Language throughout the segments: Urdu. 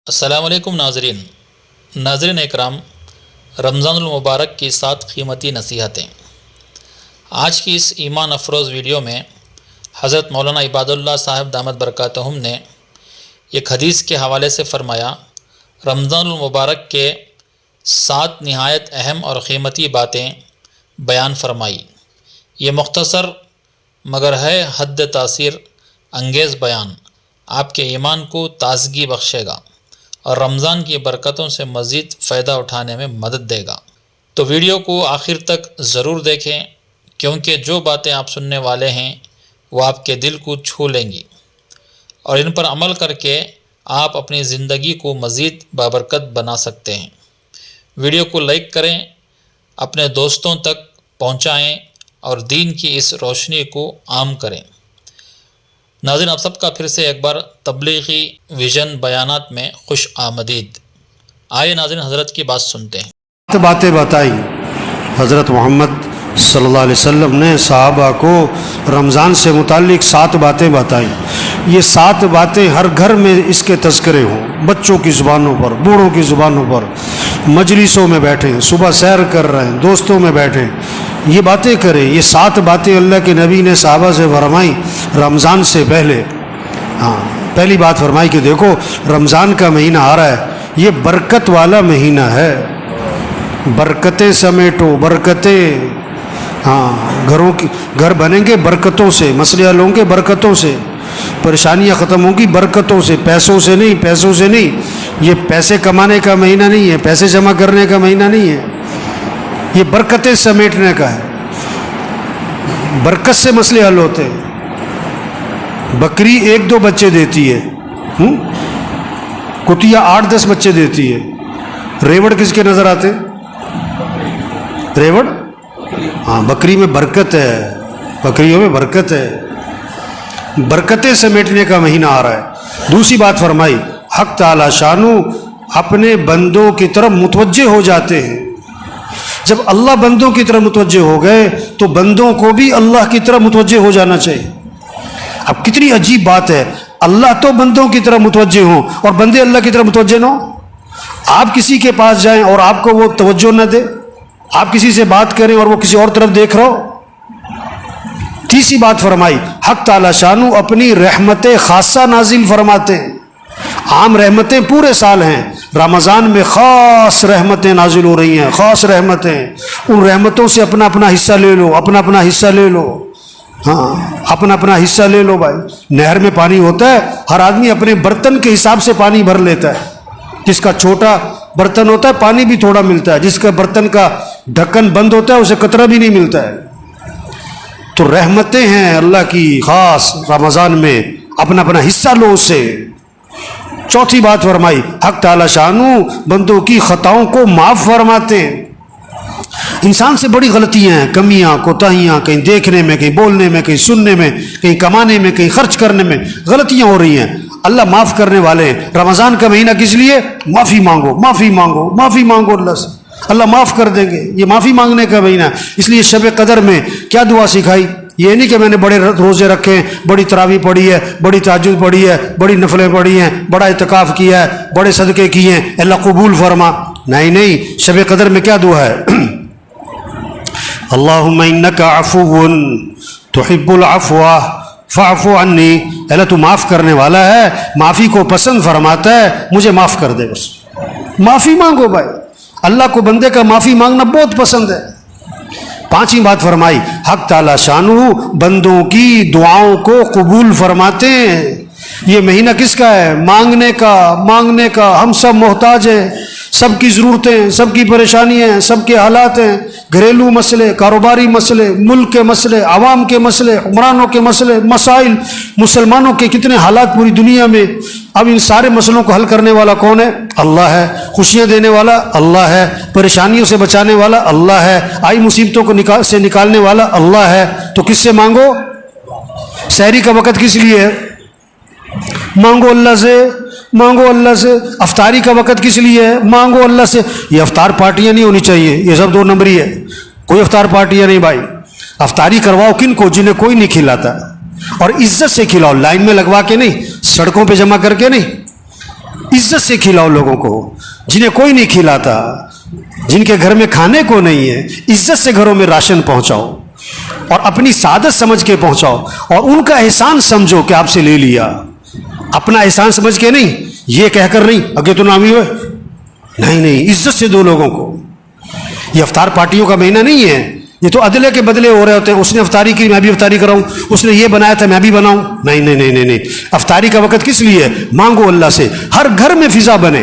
السلام علیکم ناظرین اکرام، رمضان المبارک کی 7 قیمتی نصیحتیں۔ آج کی اس ایمان افروز ویڈیو میں حضرت مولانا عباد اللہ صاحب دامت برکاتہم نے ایک حدیث کے حوالے سے فرمایا، رمضان المبارک کے 7 نہایت اہم اور قیمتی باتیں بیان فرمائی۔ یہ مختصر مگر ہے حد تاثیر انگیز بیان آپ کے ایمان کو تازگی بخشے گا اور رمضان کی برکتوں سے مزید فائدہ اٹھانے میں مدد دے گا۔ تو ویڈیو کو آخر تک ضرور دیکھیں، کیونکہ جو باتیں آپ سننے والے ہیں وہ آپ کے دل کو چھو لیں گی اور ان پر عمل کر کے آپ اپنی زندگی کو مزید بابرکت بنا سکتے ہیں۔ ویڈیو کو لائک کریں، اپنے دوستوں تک پہنچائیں اور دین کی اس روشنی کو عام کریں۔ ناظرین، آپ سب کا پھر سے ایک بار تبلیغی ویژن بیانات میں خوش آمدید۔ آئے ناظرین، حضرت کی بات سنتے ہیں۔ باتیں بتائی حضرت محمد صلی اللہ علیہ وسلم نے صحابہ کو رمضان سے متعلق 7 باتیں بتائیں۔ یہ 7 باتیں ہر گھر میں اس کے تذکرے ہوں، بچوں کی زبانوں پر، بوڑھوں کی زبانوں پر، مجلسوں میں بیٹھیں، صبح سیر کر رہے ہیں، دوستوں میں بیٹھیں، یہ باتیں کریں۔ یہ 7 باتیں اللہ کے نبی نے صحابہ سے فرمائی رمضان سے پہلے۔ پہلی بات فرمائی کہ دیکھو رمضان کا مہینہ آ رہا ہے، یہ برکت والا مہینہ ہے، برکتیں سمیٹو، برکتیں، گھر بنیں گے برکتوں سے، مسئلے حل ہوں گے برکتوں سے، پریشانیاں ختم ہوں گی برکتوں سے، پیسوں سے نہیں۔ یہ پیسے کمانے کا مہینہ نہیں ہے، پیسے جمع کرنے کا مہینہ نہیں ہے، یہ برکتیں سمیٹنے کا ہے۔ برکت سے مسئلے حل ہوتے ہیں۔ بکری 1-2 بچے دیتی ہے، کتیا 8-10 بچے دیتی ہے۔ ریوڑ کس کے نظر آتے؟ ریوڑ؟ بکری میں برکت ہے، بکریوں میں برکت ہے، برکتیں سمیٹنے کا مہینہ آ رہا ہے۔ دوسری بات فرمائی، حق تعالی شانو اپنے بندوں کی طرف متوجہ ہو جاتے ہیں۔ جب اللہ بندوں کی طرف متوجہ ہو گئے تو بندوں کو بھی اللہ کی طرف متوجہ ہو جانا چاہیے۔ اب کتنی عجیب بات ہے، اللہ تو بندوں کی طرف متوجہ ہوں اور بندے اللہ کی طرف متوجہ نہ ہوں۔ آپ کسی کے پاس جائیں اور آپ کو وہ توجہ نہ دے، آپ کسی سے بات کریں اور وہ کسی اور طرف دیکھ رہا ہو۔ تیسری بات فرمائی، حق تعالی شانو اپنی رحمت خاصہ نازل فرماتے ہیں۔ عام رحمتیں پورے سال ہیں، رمضان میں خاص رحمتیں نازل ہو رہی ہیں، خاص رحمتیں۔ ان رحمتوں سے اپنا اپنا حصہ لے لو، اپنا اپنا حصہ لے لو، اپنا اپنا حصہ لے لو بھائی۔ نہر میں پانی ہوتا ہے، ہر آدمی اپنے برتن کے حساب سے پانی بھر لیتا ہے۔ جس کا چھوٹا برتن ہوتا ہے پانی بھی تھوڑا ملتا ہے، جس کا برتن کا ڈھکن بند ہوتا ہے اسے قطرہ بھی نہیں ملتا ہے۔ تو رحمتیں ہیں اللہ کی خاص، رمضان میں اپنا اپنا حصہ لو اس سے۔ چوتھی بات فرمائی، حق تعالی شانو بندوں کی خطاؤں کو معاف فرماتے ہیں۔ انسان سے بڑی غلطیاں ہیں، کمیاں، کوتاہیاں، کہیں دیکھنے میں، کہیں بولنے میں، کہیں سننے میں، کہیں کمانے میں، کہیں خرچ کرنے میں غلطیاں ہو رہی ہیں۔ اللہ معاف کرنے والے ہیں۔ رمضان کا مہینہ کس لیے؟ معافی مانگو، معافی مانگو، معافی مانگو اللہ سے، اللہ معاف کر دیں گے۔ یہ معافی مانگنے کا مہینہ ہے۔ اس لیے شب قدر میں کیا دعا سکھائی؟ یہ نہیں کہ میں نے بڑے روزے رکھے ہیں، بڑی تراویح پڑھی ہے، بڑی تہجد پڑھی ہے، بڑی نفلیں پڑھی ہیں، بڑا اعتکاف کیا ہے، بڑے صدقے کیے ہیں، اللہ قبول فرما۔ نہیں، شب قدر میں کیا دعا ہے؟ اللہم انک عفو تحب العفو فاعف عنی، اللہ تو معاف کرنے والا ہے، معافی کو پسند فرماتا ہے، مجھے معاف کر دے۔ بس معافی مانگو بھائی، اللہ کو بندے کا معافی مانگنا بہت پسند ہے۔ پانچویں بات فرمائی، حق تعالی شانو بندوں کی دعاؤں کو قبول فرماتے ہیں۔ یہ مہینہ کس کا ہے؟ مانگنے کا۔ ہم سب محتاج ہیں، سب کی ضرورتیں، سب کی پریشانیاں، سب کے حالات ہیں، گھریلو مسئلے، کاروباری مسئلے، ملک کے مسئلے، عوام کے مسئلے، حکمرانوں کے مسئلے، مسائل، مسلمانوں کے کتنے حالات پوری دنیا میں۔ اب ان سارے مسئلوں کو حل کرنے والا کون ہے؟ اللہ ہے۔ خوشیاں دینے والا اللہ ہے، پریشانیوں سے بچانے والا اللہ ہے، آئی مصیبتوں کو سے نکالنے والا اللہ ہے۔ تو کس سے مانگو؟ سحری کا وقت کس لیے ہے؟ مانگو اللہ سے، مانگو اللہ سے۔ افطاری کا وقت کس لیے ہے؟ مانگو اللہ سے۔ یہ افطار پارٹیاں نہیں ہونی چاہیے، یہ سب 2 نمبری ہے، کوئی افطار پارٹیاں نہیں بھائی۔ افطاری کرواؤ کن کو؟ جنہیں کوئی نہیں کھلاتا، اور عزت سے کھلاؤ، لائن میں لگوا کے نہیں، سڑکوں پہ جمع کر کے نہیں۔ عزت سے کھلاؤ لوگوں کو، جنہیں کوئی نہیں کھلاتا، جن کے گھر میں کھانے کو نہیں ہے، عزت سے گھروں میں راشن پہنچاؤ اور اپنی سعادت سمجھ کے پہنچاؤ، اور ان کا احسان سمجھو کہ آپ سے لے لیا، اپنا احسان سمجھ کے نہیں، یہ کہہ کر نہیں اگے تو نامی ہوئے، نہیں، عزت سے دو لوگوں کو۔ یہ افطار پارٹیوں کا مہینہ نہیں ہے، یہ تو عدلے کے بدلے ہو رہے ہوتے ہیں، اس نے افطاری کی میں بھی افطاری کراؤں، اس نے یہ بنایا تھا میں بھی بناؤں، نہیں، افطاری کا وقت کس لیے؟ مانگو اللہ سے، ہر گھر میں فضا بنے،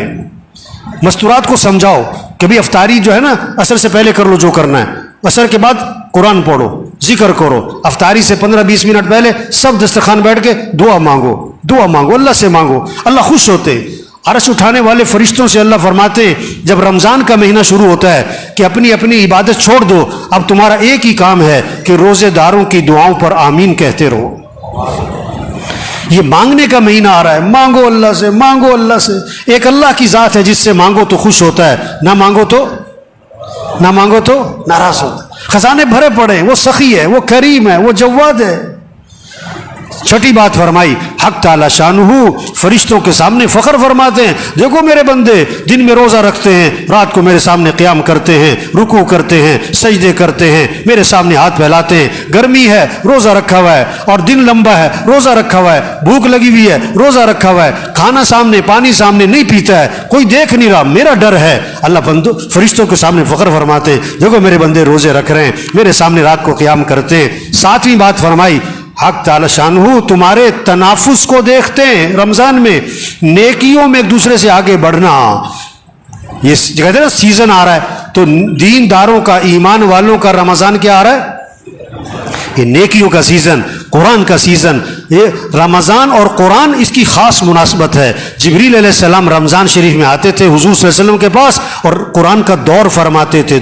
مستورات کو سمجھاؤ کہ بھی افطاری جو ہے نا عصر سے پہلے کر لو جو کرنا ہے، عصر کے بعد قرآن پڑھو، ذکر کرو، افطاری سے 15-20 منٹ پہلے سب دسترخوان بیٹھ کے دعا مانگو، اللہ سے مانگو، اللہ خوش ہوتے۔ عرش اٹھانے والے فرشتوں سے اللہ فرماتے ہیں جب رمضان کا مہینہ شروع ہوتا ہے کہ اپنی اپنی عبادت چھوڑ دو، اب تمہارا ایک ہی کام ہے کہ روزے داروں کی دعاؤں پر آمین کہتے رہو۔ یہ مانگنے کا مہینہ آ رہا ہے، مانگو اللہ سے، ایک اللہ کی ذات ہے جس سے مانگو تو خوش ہوتا ہے، نہ مانگو تو ناراض ہوتا ہے۔ خزانے بھرے پڑے ہیں، وہ سخی ہے، وہ کریم ہے، وہ جواد ہے۔ چھٹی بات فرمائی، حق تعالی شانہ فرشتوں کے سامنے فخر فرماتے ہیں، دیکھو میرے بندے دن میں روزہ رکھتے ہیں، رات کو میرے سامنے قیام کرتے ہیں، رکوع کرتے ہیں، سجدے کرتے ہیں، میرے سامنے ہاتھ پھیلاتے ہیں، گرمی ہے روزہ رکھا ہوا ہے، اور دن لمبا ہے روزہ رکھا ہوا ہے، بھوک لگی ہوئی ہے روزہ رکھا ہوا ہے، کھانا سامنے پانی سامنے نہیں پیتا ہے، کوئی دیکھ نہیں رہا، میرا ڈر ہے۔ اللہ بندو فرشتوں کے سامنے فخر فرماتے ہیں، دیکھو میرے بندے روزے رکھ رہے ہیں، میرے سامنے رات کو قیام کرتے ہیں۔ ساتویں بات فرمائی، حق تعالی شانہ تمہارے تنافس کو دیکھتے ہیں رمضان میں، نیکیوں میں ایک دوسرے سے آگے بڑھنا۔ یہ کہتے ہیں نا سیزن آ رہا ہے، تو دین داروں کا، ایمان والوں کا رمضان کیا آ رہا ہے؟ یہ نیکیوں کا سیزن، قرآن کا سیزن۔ یہ رمضان اور قرآن اس کی خاص مناسبت ہے۔ جبریل علیہ السلام رمضان شریف میں آتے تھے حضور صلی اللہ علیہ وسلم کے پاس اور قرآن کا دور فرماتے تھے۔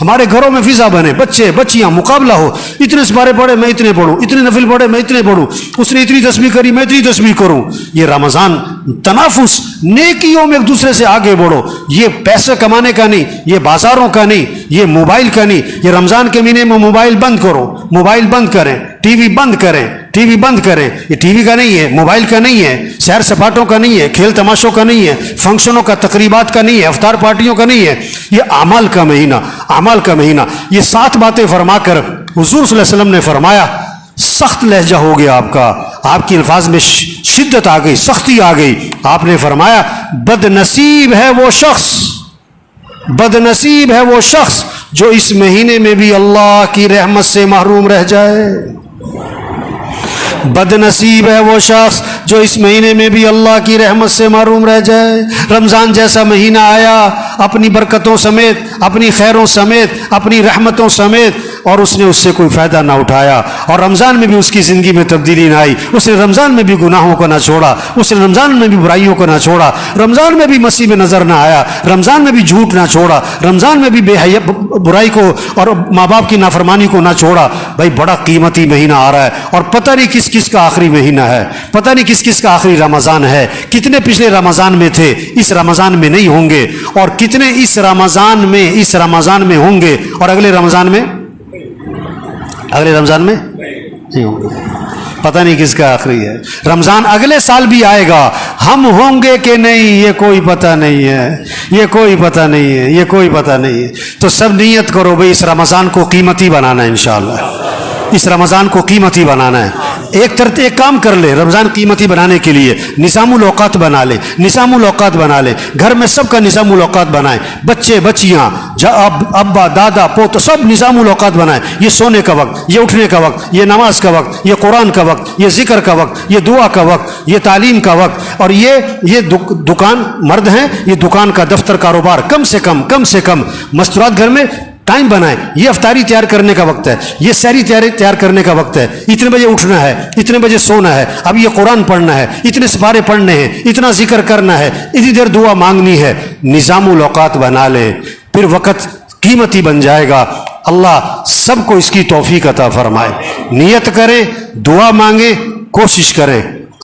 ہمارے گھروں میں فضا بنے، بچے بچیاں مقابلہ ہو، اتنے سپارے پڑھے میں اتنے پڑھوں، اتنے نفل پڑھے میں اتنے پڑھوں، اس نے اتنی تسبیح کری میں اتنی تسبیح کروں۔ یہ رمضان تنافس، نیکیوں میں ایک دوسرے سے آگے بڑھو۔ یہ پیسے کمانے کا نہیں، یہ بازاروں کا نہیں، یہ موبائل کا نہیں۔ یہ رمضان کے مہینے میں موبائل بند کرو، موبائل بند کریں، ٹی وی بند کریں۔ یہ ٹی وی کا نہیں ہے، موبائل کا نہیں ہے، سیر سپاٹوں کا نہیں ہے، کھیل تماشوں کا نہیں ہے، فنکشنوں کا، تقریبات کا نہیں ہے، افطار پارٹیوں کا نہیں ہے۔ یہ اعمال کا مہینہ۔ یہ 7 باتیں فرما کر حضور صلی اللہ علیہ وسلم نے فرمایا، سخت لہجہ ہو گیا آپ کا، آپ کی الفاظ میں شدت آ گئی، سختی آ گئی۔ آپ نے فرمایا بد نصیب ہے وہ شخص جو اس مہینے میں بھی اللہ کی رحمت سے محروم رہ جائے۔ بد نصیب ہے وہ شخص جو اس مہینے میں بھی اللہ کی رحمت سے محروم رہ جائے۔ رمضان جیسا مہینہ آیا اپنی برکتوں سمیت، اپنی خیروں سمیت، اپنی رحمتوں سمیت، اور اس نے اس سے کوئی فائدہ نہ اٹھایا، اور رمضان میں بھی اس کی زندگی میں تبدیلی نہ آئی۔ اس نے رمضان میں بھی گناہوں کو نہ چھوڑا، اس نے رمضان میں بھی برائیوں کو نہ چھوڑا، رمضان میں بھی مسیح میں نظر نہ آیا، رمضان میں بھی جھوٹ نہ چھوڑا، رمضان میں بھی برائی کو اور ماں باپ کی نافرمانی کو نہ چھوڑا۔ بھائی بڑا قیمتی مہینہ آ رہا ہے، اور پتہ نہیں کس کس کا آخری مہینہ ہے، پتہ نہیں کس کس کا آخری رمضان ہے۔ کتنے پچھلے رمضان میں تھے، اس رمضان میں نہیں ہوں گے، اور کتنے اس رمضان میں ہوں گے اور اگلے رمضان میں نہیں ہوں گے۔ پتہ نہیں کس کا آخری ہے۔ رمضان اگلے سال بھی آئے گا، ہم ہوں گے کہ نہیں یہ کوئی پتہ نہیں ہے۔ تو سب نیت کرو بھئی اس رمضان کو قیمتی بنانا ہے، انشاءاللہ اس رمضان کو قیمتی بنانا ہے۔ ایک کام کر لے رمضان قیمتی بنانے کے لیے، نظام الاوقات بنا لے، گھر میں سب کا نظام الاوقات بنائیں، بچے بچیاں، ابا دادا پوت، سب نظام الاوقات بنائیں۔ یہ سونے کا وقت، یہ اٹھنے کا وقت، یہ نماز کا وقت، یہ قرآن کا وقت، یہ ذکر کا وقت، یہ دعا کا وقت، یہ تعلیم کا وقت، اور یہ دکان مرد ہیں، یہ دکان کا دفتر کاروبار کم سے کم مستورات گھر میں ٹائم بنائیں۔ یہ افطاری تیار کرنے کا وقت ہے، یہ سحری تیار کرنے کا وقت ہے، اتنے بجے اٹھنا ہے، اتنے بجے سونا ہے، اب یہ قرآن پڑھنا ہے، اتنے سپارے پڑھنے ہیں، اتنا ذکر کرنا ہے، اتنی دیر دعا مانگنی ہے۔ نظام الاوقات بنا لیں، پھر وقت قیمتی بن جائے گا۔ اللہ سب کو اس کی توفیق عطا فرمائے۔ نیت کریں، دعا مانگیں، کوشش کریں۔